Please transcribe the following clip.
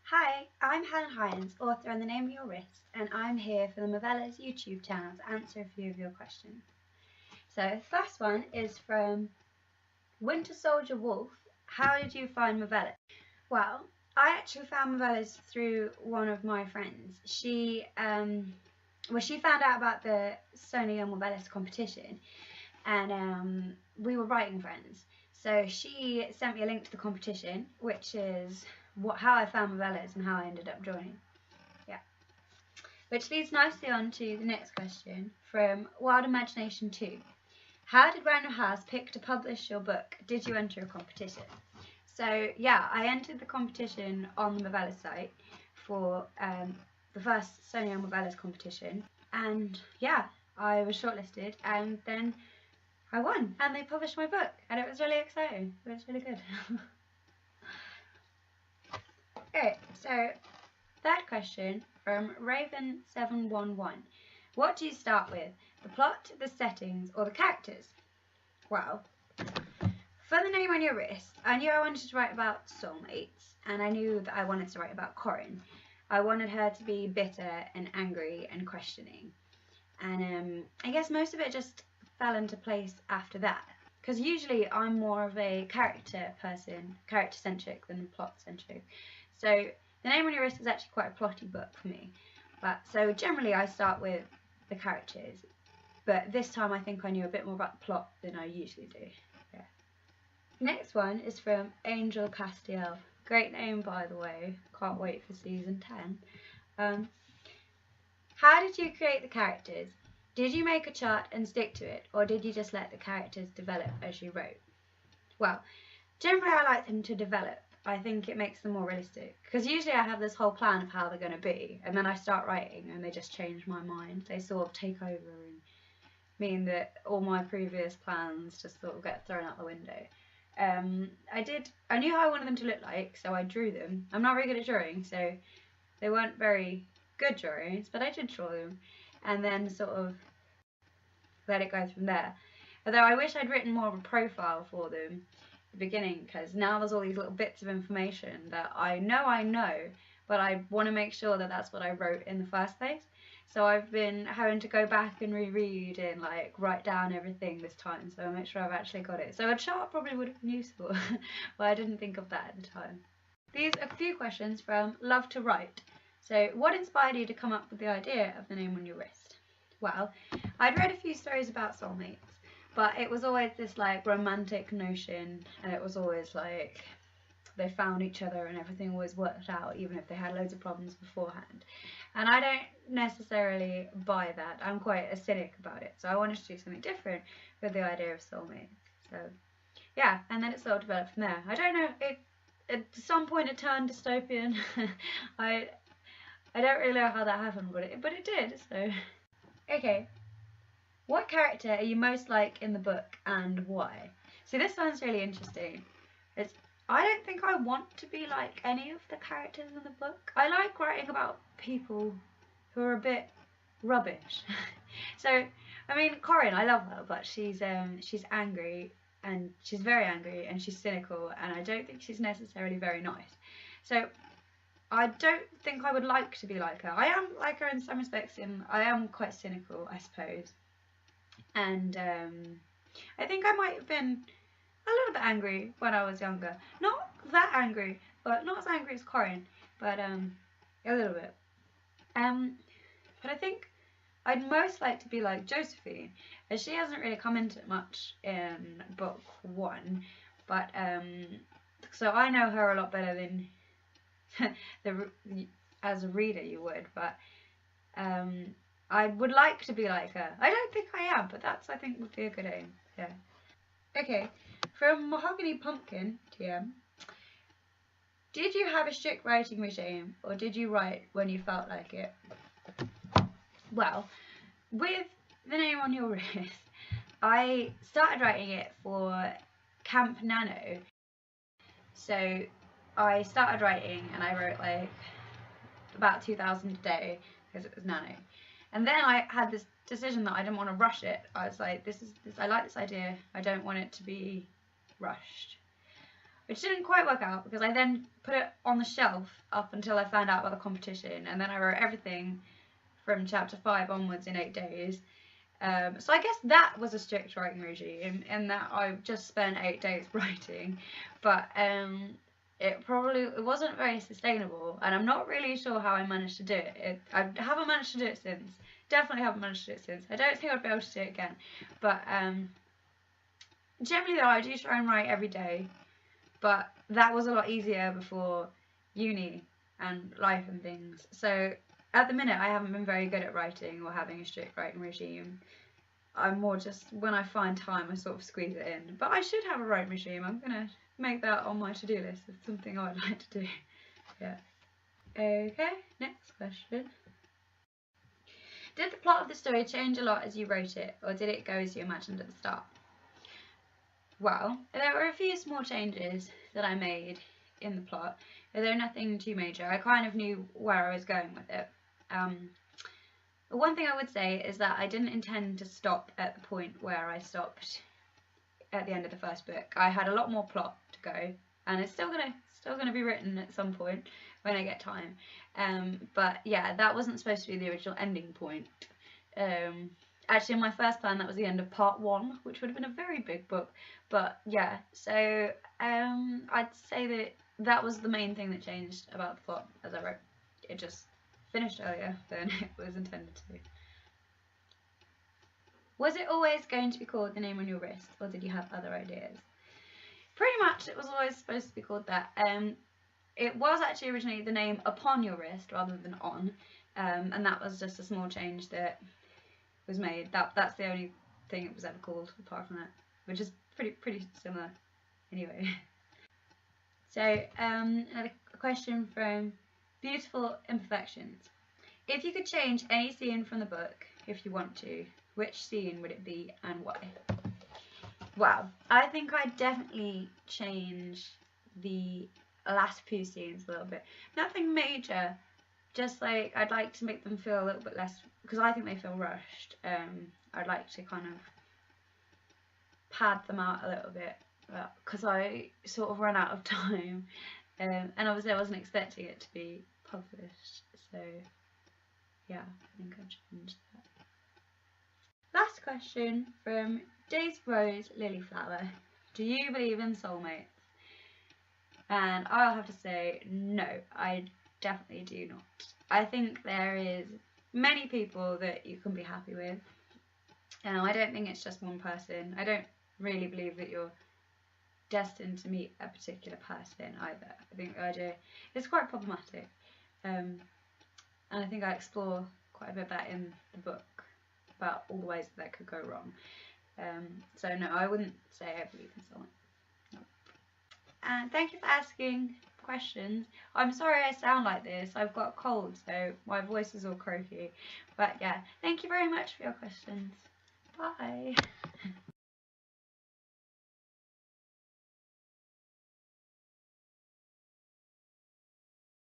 Hi, I'm Helen Hiorns, author on The Name of Your Wrist, and I'm here for the Movellas YouTube channel to answer a few of your questions. So the first one is from Winter Soldier Wolf. How did you find Movellas? Well, I actually found Movellas through one of my friends. She found out about the Sony Young Movellist competition, and we were writing friends. So she sent me a link to the competition, which is how I found Movellas and how I ended up joining. Yeah. Which leads nicely on to the next question from Wild Imagination 2. How did Random House pick to publish your book? Did you enter a competition? So yeah, I entered the competition on the Movellas site for the first Sony Young Movellist competition, and yeah, I was shortlisted, and then I won, and they published my book, and it was really exciting. It was really good. Okay, so third question from Raven711. What do you start with? The plot, the settings, or the characters? Well, for The Name on Your Wrist, I knew I wanted to write about soulmates, and I knew that I wanted to write about Corin. I wanted her to be bitter and angry and questioning. And I guess most of it just fell into place after that. Because usually I'm more of a character person, character-centric than plot-centric. So The Name on Your Wrist is actually quite a plotty book for me. So generally I start with the characters. But this time I think I knew a bit more about the plot than I usually do. Yeah. Next one is from Angel Castiel. Great name, by the way. Can't wait for season 10. How did you create the characters? Did you make a chart and stick to it, or did you just let the characters develop as you wrote? Well, generally I like them to develop. I think it makes them more realistic. Because usually I have this whole plan of how they're going to be, and then I start writing and they just change my mind. They sort of take over and mean that all my previous plans just sort of get thrown out the window. I knew how I wanted them to look like, so I drew them. I'm not very good at drawing, so they weren't very good drawings, but I did draw them, and then sort of let it go from there. Although I wish I'd written more of a profile for them at the beginning, because now there's all these little bits of information that I know, but I want to make sure that that's what I wrote in the first place. So I've been having to go back and reread and like write down everything this time, so I'll make sure I've actually got it. So a chart probably would have been useful, but I didn't think of that at the time. These are a few questions from Love to Write. So what inspired you to come up with the idea of The Name on Your Wrist? Well, I'd read a few stories about soulmates, but it was always this like romantic notion, and it was always like they found each other and everything always worked out, even if they had loads of problems beforehand. And I don't necessarily buy that. I'm quite a cynic about it, so I wanted to do something different with the idea of soulmates. So yeah, and then it sort of developed from there. I don't know, at some point it turned dystopian. I don't really know how that happened, but it did, so. Okay, what character are you most like in the book and why? So this one's really interesting. I don't think I want to be like any of the characters in the book. I like writing about people who are a bit rubbish. So, I mean, Corin, I love her, but she's angry, and she's very angry, and she's cynical, and I don't think she's necessarily very nice. So I don't think I would like to be like her. I am like her in some respects, and I am quite cynical, I suppose. And I think I might have been a little bit angry when I was younger. Not that angry, but not as angry as Corin, but a little bit. But I think I'd most like to be like Josephine, as she hasn't really come into it much in book 1, but so I know her a lot better than as a reader you would, but I would like to be like her. I don't think I am, but I think would be a good aim. Yeah. Okay, from Mahogany Pumpkin TM. Did you have a strict writing regime, or did you write when you felt like it? Well, with The Name on Your Wrist, I started writing it for Camp Nano. So I started writing, and I wrote like about 2,000 a day because it was Nano. And then I had this decision that I didn't want to rush it. I was like, I like this idea. I don't want it to be rushed. which didn't quite work out because I then put it on the shelf up until I found out about the competition, and then I wrote everything from chapter 5 onwards in 8 days. So I guess that was a strict writing regime in that I just spent 8 days writing, but it wasn't very sustainable, and I'm not really sure how I managed to do it. I haven't managed to do it since. Definitely haven't managed to do it since. I don't think I'd be able to do it again, but generally though I do try and write every day, but that was a lot easier before uni and life and things. So at the minute I haven't been very good at writing or having a strict writing regime. I'm more just, when I find time, I sort of squeeze it in. But I should have a writing regime. I'm going to make that on my to-do list. It's something I would like to do. Yeah. Okay, next question. Did the plot of the story change a lot as you wrote it, or did it go as you imagined at the start? Well, there were a few small changes that I made in the plot, although nothing too major. I kind of knew where I was going with it. One thing I would say is that I didn't intend to stop at the point where I stopped at the end of the first book. I had a lot more plot to go, and it's still gonna be written at some point when I get time. But yeah, that wasn't supposed to be the original ending point. Actually, in my first plan, that was the end of part 1, which would have been a very big book. But yeah, so I'd say that was the main thing that changed about the plot as I wrote. It just finished earlier than it was intended to. Was it always going to be called The Name on Your Wrist, or did you have other ideas? Pretty much it was always supposed to be called that. It was actually originally The Name Upon Your Wrist rather than On, and that was just a small change that was made. That's the only thing it was ever called apart from that, which is pretty similar anyway. So another question from Beautiful Imperfections. If you could change any scene from the book, if you want to, which scene would it be and why? Well, I think I'd definitely change the last few scenes a little bit. Nothing major, just like I'd like to make them feel a little bit less, because I think they feel rushed. I'd like to kind of pad them out a little bit, because I sort of ran out of time, and obviously I wasn't expecting it to be published, so yeah, I think I'd change that. Last question from Daisy Rose Lilyflower. Do you believe in soulmates? And I'll have to say no, I definitely do not. I think there is many people that you can be happy with. I don't think it's just one person. I don't really believe that you're destined to meet a particular person either. I think the idea is quite problematic, and I think I explore quite a bit of that in the book about all the ways that could go wrong. So no, I wouldn't say I believe in someone. No. And thank you for asking questions. I'm sorry I sound like this. I've got a cold, so my voice is all croaky. But yeah, thank you very much for your questions. Bye.